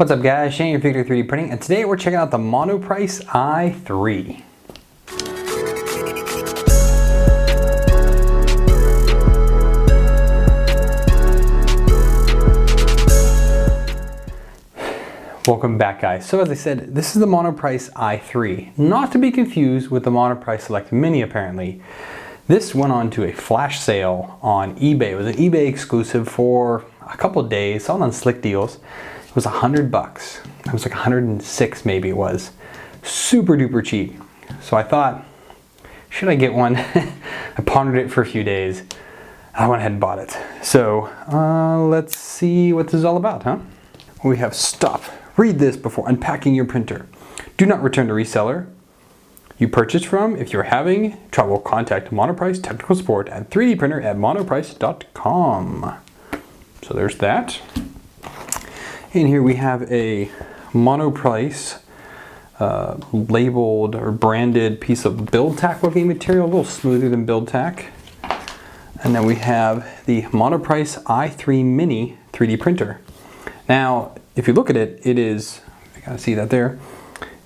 What's up guys, Shane, your Fugatech 3D Printing, and today we're checking out the Monoprice i3. Welcome back guys. So as I said, this is the Monoprice i3, not to be confused with the Monoprice Select Mini apparently. This went on to a flash sale on eBay. It was an eBay exclusive for a couple days, sold on Slick Deals. It was $100. It was like 106 maybe it was. Super duper cheap. So I thought, should I get one? I pondered it for a few days. I went ahead and bought it. So let's see what this is all about, huh? We have stop. Read this before unpacking your printer. Do not return to reseller you purchased from. If you're having trouble, contact Monoprice Technical Support at 3dprinter@monoprice.com. So there's that. In here we have a Monoprice labeled or branded piece of build tack looking material, a little smoother than build tack. And then we have the Monoprice i3 Mini 3D printer. Now, if you look at it, it is, you gotta see that there,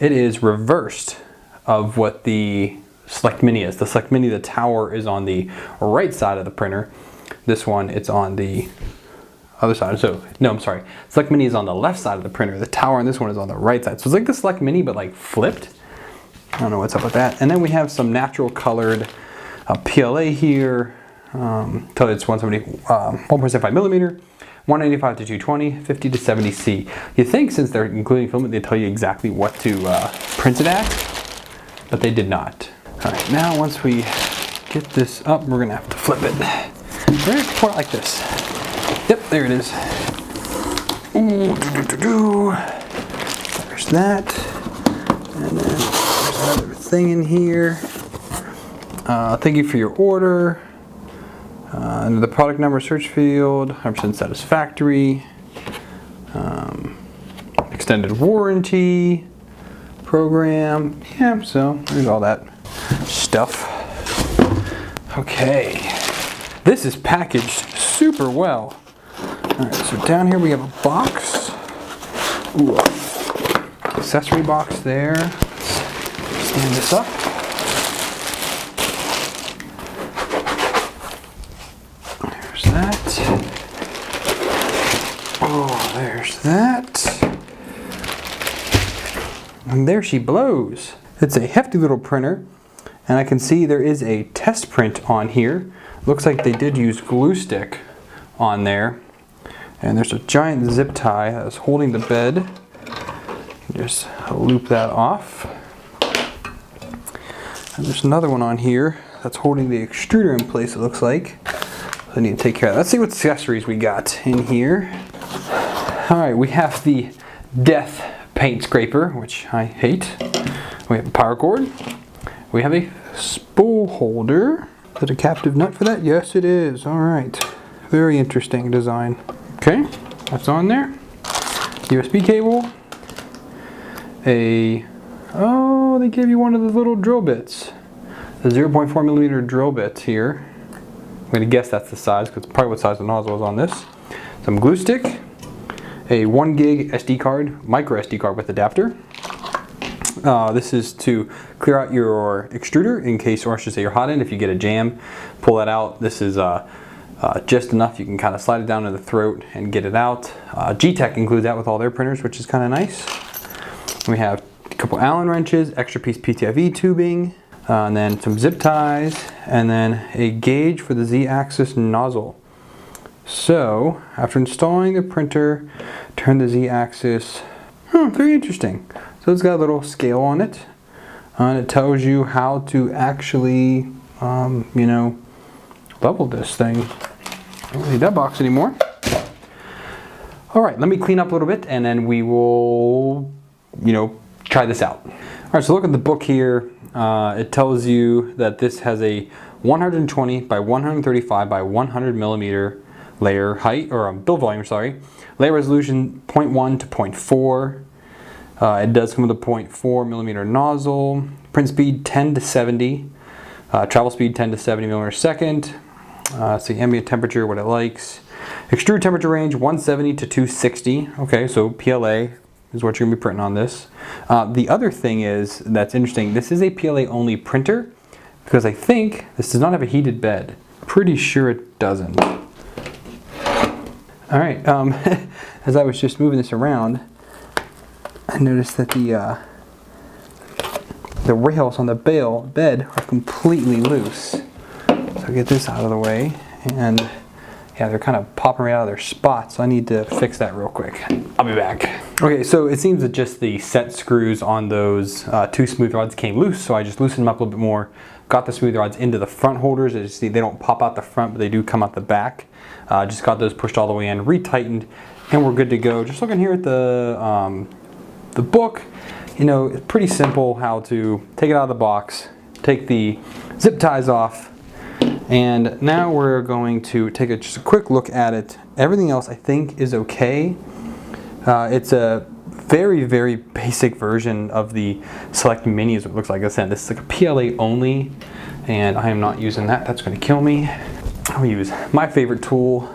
it is reversed of what the Select Mini is. The Select Mini, the tower is on the right side of the printer. This one, it's on the other side. So, no, I'm sorry. Select Mini is on the left side of the printer. The tower on this one is on the right side. So it's like the Select Mini, but like flipped. I don't know what's up with that. And then we have some natural colored PLA here. So it's 1.75 millimeter, 195 to 220, 50 to 70C. You think since they're including filament, they tell you exactly what to print it at, but they did not. All right, now once we get this up, we're gonna have to flip it. We're gonna pour it like this. Yep, there it is. Ooh, there's that. And then there's another thing in here. Thank you for your order. Under the product number search field, 100% satisfactory. Extended warranty program. Yeah, so there's all that stuff. Okay. This is packaged super well. Alright, so down here we have a box. Ooh, accessory box there. Let's stand this up. There's that. Oh, there's that. And there she blows. It's a hefty little printer. And I can see there is a test print on here. Looks like they did use glue stick on there. And there's a giant zip tie that's holding the bed. Just loop that off. And there's another one on here that's holding the extruder in place, it looks like. So I need to take care of that. Let's see what accessories we got in here. Alright, we have the Death paint scraper, which I hate. We have a power cord. We have a spool holder. Is it a captive nut for that? Yes, it is. Alright. Very interesting design. Okay, that's on there. USB cable. Oh, they gave you one of the little drill bits. The 0.4 millimeter drill bits here. I'm gonna guess that's the size, because it's probably what size the nozzle is on this. Some glue stick. A 1 gig SD card, micro SD card with adapter. This is to clear out your extruder in case, or I should say your hot end, if you get a jam, pull that out. This is just enough. You can kind of slide it down to the throat and get it out. G-Tech includes that with all their printers, which is kind of nice. We have a couple Allen wrenches, extra piece PTFE tubing, and then some zip ties, and then a gauge for the Z-axis nozzle. So, after installing the printer, turn the Z-axis. Very interesting. So it's got a little scale on it, and it tells you how to actually, you know, level this thing. I don't need that box anymore. All right, let me clean up a little bit, and then we will, you know, try this out. All right, so look at the book here. It tells you that this has a 120 by 135 by 100 millimeter layer height, or build volume, sorry. Layer resolution 0.1 to 0.4. It does come with a 0.4 millimeter nozzle. Print speed 10 to 70. Travel speed 10 to 70 millimeters per second. See ambient temperature, what it likes. Extrude temperature range 170 to 260. Okay, so PLA, is what you're gonna be printing on this. The other thing is, that's interesting, this is a PLA only printer because I think this does not have a heated bed. Pretty sure it doesn't. All right, as I was just moving this around, I noticed that the rails on the bed are completely loose. So I'll get this out of the way, and yeah, they're kind of popping right out of their spots, so I need to fix that real quick. I'll be back. Okay, so it seems that just the set screws on those two smooth rods came loose, so I just loosened them up a little bit more, got the smooth rods into the front holders. As you see, they don't pop out the front, but they do come out the back. Just got those pushed all the way in, retightened, and we're good to go. Just looking here at the book, you know, it's pretty simple how to take it out of the box, take the zip ties off, and now we're going to take just a quick look at it. Everything else I think is okay. It's a very, very basic version of the Select Mini is what it looks like. I said, this is like a PLA only, and I am not using that. That's going to kill me. I'll use my favorite tool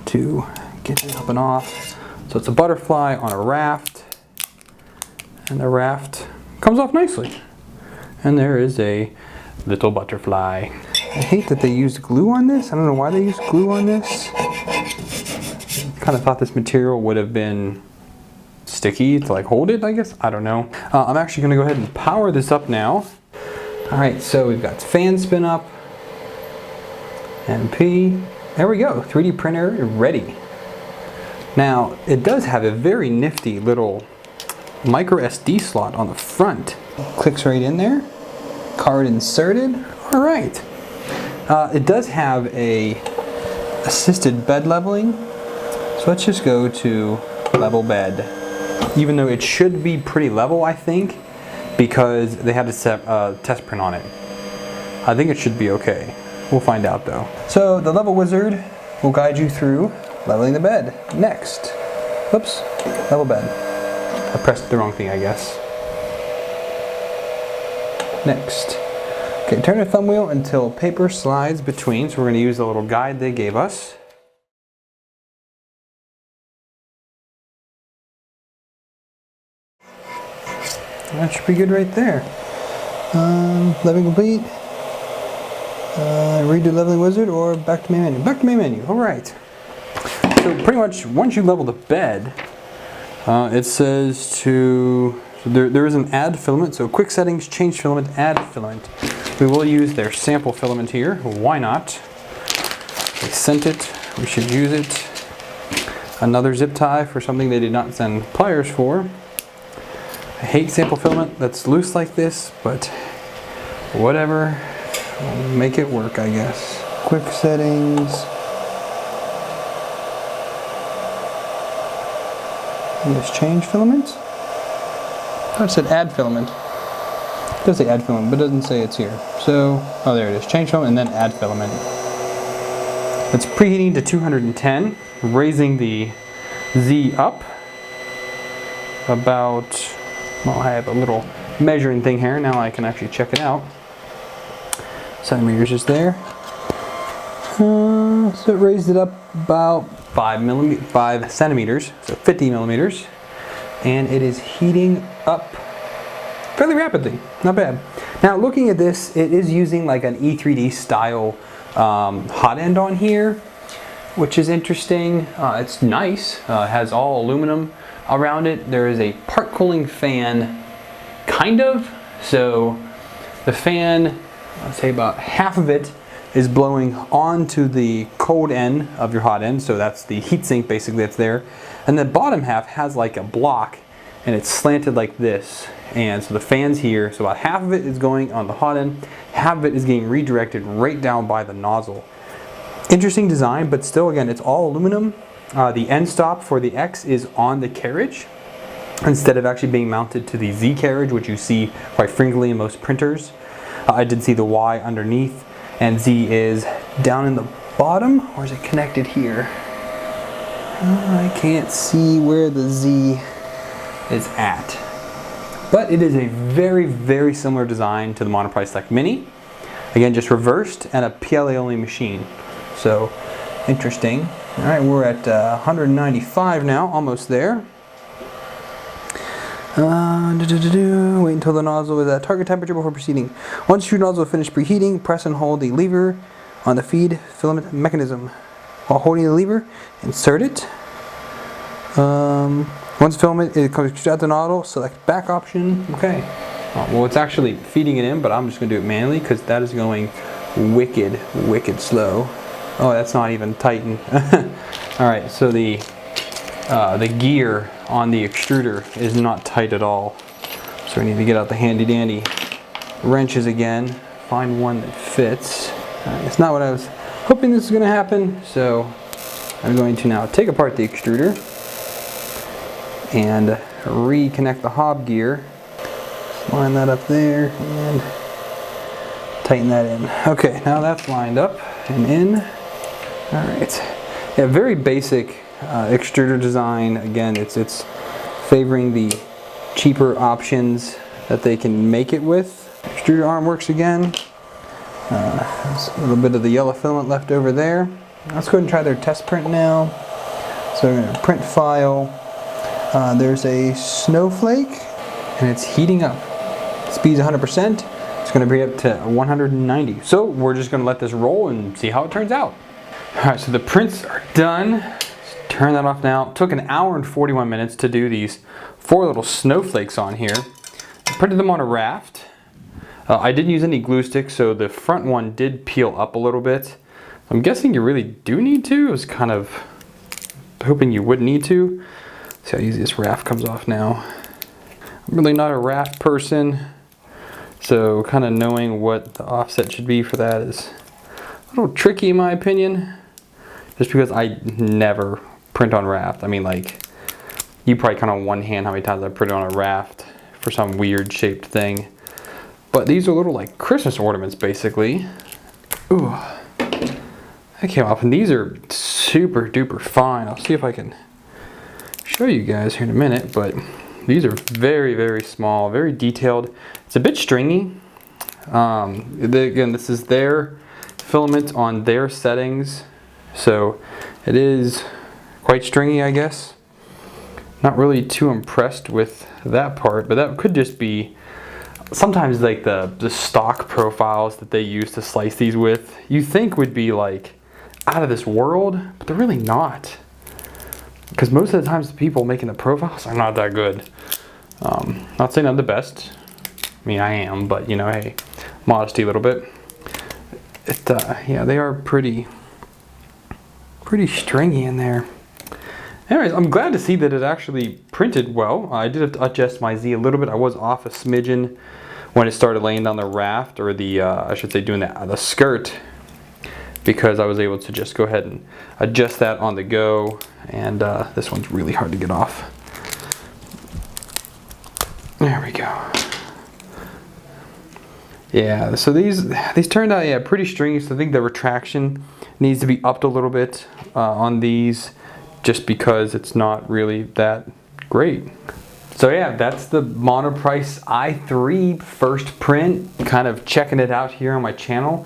to get it up and off. So it's a butterfly on a raft, and the raft comes off nicely. And there is a little butterfly. I hate that they used glue on this. I don't know why they used glue on this. Kind of thought this material would have been sticky to like hold it, I guess. I don't know. I'm actually going to go ahead and power this up now. All right, so we've got fan spin up, MP. There we go, 3D printer ready. Now, it does have a very nifty little micro SD slot on the front. Clicks right in there. Card inserted. All right. It does have a assisted bed leveling. So let's just go to level bed. Even though it should be pretty level, I think, because they had a test print on it. I think it should be okay. We'll find out though. So the level wizard will guide you through leveling the bed. Next. Oops, level bed. I pressed the wrong thing, I guess. Next. Okay, turn the thumb wheel until paper slides between. So we're going to use the little guide they gave us. That should be good right there. Leveling complete. Redo leveling wizard or back to main menu. Back to main menu. All right. So pretty much once you level the bed, it says to there is an add filament. So quick settings, change filament, add filament. We will use their sample filament here. Why not? They sent it. We should use it. Another zip tie for something they did not send pliers for. I hate sample filament that's loose like this, but whatever. We'll make it work, I guess. Quick settings. And this change filament. I thought it said add filament. It does say add filament, but it doesn't say it's here. So, oh, there it is. Change filament and then add filament. It's preheating to 210, raising the Z up about, well, I have a little measuring thing here. Now I can actually check it out. Centimeters is there. So it raised it up about 5 centimeters, so 50 millimeters. And it is heating up fairly rapidly, not bad. Now looking at this, it is using like an E3D style hot end on here, which is interesting. It's nice, it has all aluminum around it. There is a part cooling fan, kind of. So the fan, I'd say about half of it is blowing onto the cold end of your hot end. So that's the heat sink basically that's there. And the bottom half has like a block and it's slanted like this. And so the fan's here. So about half of it is going on the hot end. Half of it is getting redirected right down by the nozzle. Interesting design, but still again, it's all aluminum. The end stop for the X is on the carriage instead of actually being mounted to the Z carriage, which you see quite frequently in most printers. I did see the Y underneath, and Z is down in the bottom, or is it connected here? I can't see where the Z is at. But it is a very, very similar design to the Monoprice Select Mini. Again, just reversed and a PLA only machine. So, interesting. All right, we're at 195 now, almost there. Wait until the nozzle is at target temperature before proceeding. Once your nozzle is finished preheating, press and hold the lever on the feed filament mechanism. While holding the lever, insert it. Once filament it comes out the nozzle, select back option. Okay. Well, it's actually feeding it in, but I'm just going to do it manually because that is going wicked slow. Oh, that's not even tightened. All right, so the gear on the extruder is not tight at all. So we need to get out the handy dandy wrenches again, find one that fits. It's not what I was hoping this is going to happen, so I'm going to now take apart the extruder and reconnect the hob gear. Just line that up there and tighten that in. Okay, now that's lined up and in. All right, yeah, very basic extruder design. Again, it's favoring the cheaper options that they can make it with. Extruder arm works again. There's a little bit of the yellow filament left over there. Let's go ahead and try their test print now. So we're going to print file. There's a snowflake and it's heating up. Speed's 100%. It's going to bring it up to 190. So we're just going to let this roll and see how it turns out. Alright, so the prints are done. Let's turn that off now. It took an hour and 41 minutes to do these 4 little snowflakes on here. I printed them on a raft. I didn't use any glue sticks, so the front one did peel up a little bit. I'm guessing you really do need to. I was kind of hoping you wouldn't need to. See how easy this raft comes off now. I'm really not a raft person, so kind of knowing what the offset should be for that is a little tricky in my opinion. Just because I never print on raft. I mean, like, you probably count on one hand how many times I printed on a raft for some weird shaped thing. But these are little like Christmas ornaments basically. Ooh, that came off, and these are super duper fine. I'll see if I can show you guys here in a minute, but these are very small, very detailed. It's a bit stringy. Again, this is their filament on their settings, so it is quite stringy, I guess. Not really too impressed with that part, but that could just be sometimes like the stock profiles that they use to slice these with, you think would be like out of this world, but they're really not. Because most of the times the people making the profiles are not that good. Not saying I'm the best. I mean, I am, but you know, hey, modesty a little bit. Yeah, they are pretty stringy in there. Anyways, I'm glad to see that it actually printed well. I did have to adjust my Z a little bit. I was off a smidgen when it started laying down the raft, or the, I should say doing the skirt, because I was able to just go ahead and adjust that on the go. And this one's really hard to get off. There we go. Yeah, so these turned out, yeah, pretty stringy. So I think the retraction needs to be upped a little bit on these, just because it's not really that great. So yeah, that's the Monoprice i3 first print. Kind of checking it out here on my channel.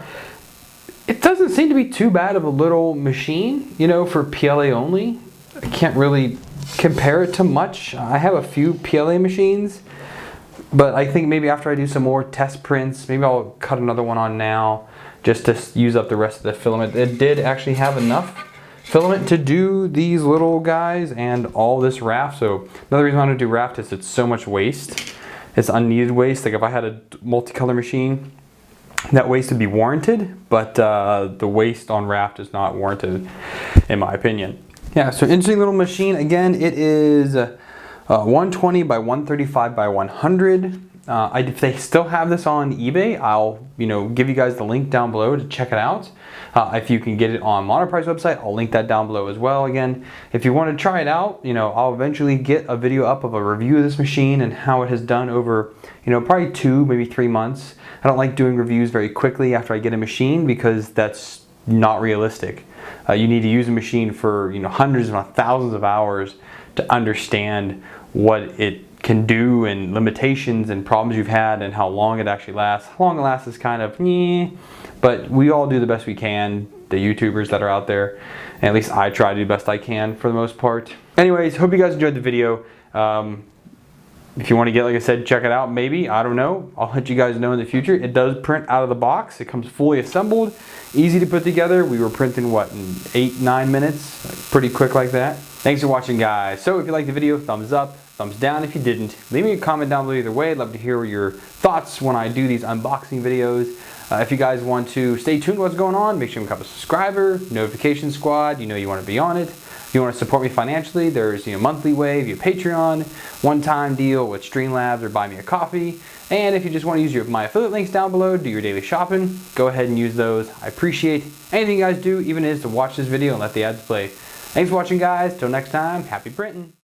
It doesn't seem to be too bad of a little machine, you know, for PLA only. I can't really compare it to much. I have a few PLA machines, but I think maybe after I do some more test prints, maybe I'll cut another one on now just to use up the rest of the filament. It did actually have enough filament to do these little guys and all this raft. So another reason I want to do raft is it's so much waste. It's unneeded waste. Like if I had a multicolor machine, that waste would be warranted, but the waste on raft is not warranted in my opinion. Yeah, so interesting little machine. Again, it is 120 by 135 by 100. If they still have this on eBay, I'll give you guys the link down below to check it out. If you can get it on Monoprice website, I'll link that down below as well. Again, if you want to try it out, I'll eventually get a video up of a review of this machine and how it has done over, probably 2, maybe 3 months. I don't like doing reviews very quickly after I get a machine because that's not realistic. You need to use a machine for hundreds if not thousands of hours to understand what it can do and limitations and problems you've had and how long it actually lasts. How long it lasts is kind of but we all do the best we can, the YouTubers that are out there, and at least I try to do the best I can for the most part. Anyways, hope you guys enjoyed the video. If you want to get, like I said, check it out, maybe, I don't know. I'll let you guys know in the future. It does print out of the box. It comes fully assembled, easy to put together. We were printing, what, in 8-9 minutes? Like, pretty quick like that. Thanks for watching, guys. So if you liked the video, thumbs up, thumbs down if you didn't. Leave me a comment down below either way. I'd love to hear your thoughts when I do these unboxing videos. If you guys want to stay tuned to what's going on, make sure you become a subscriber, notification squad, you want to be on it. If you want to support me financially, there's monthly way via Patreon, one-time deal with Streamlabs or buy me a coffee. And if you just want to use my affiliate links down below, do your daily shopping, go ahead and use those. I appreciate anything you guys do, even if it is to watch this video and let the ads play. Thanks for watching, guys. Till next time, happy printing.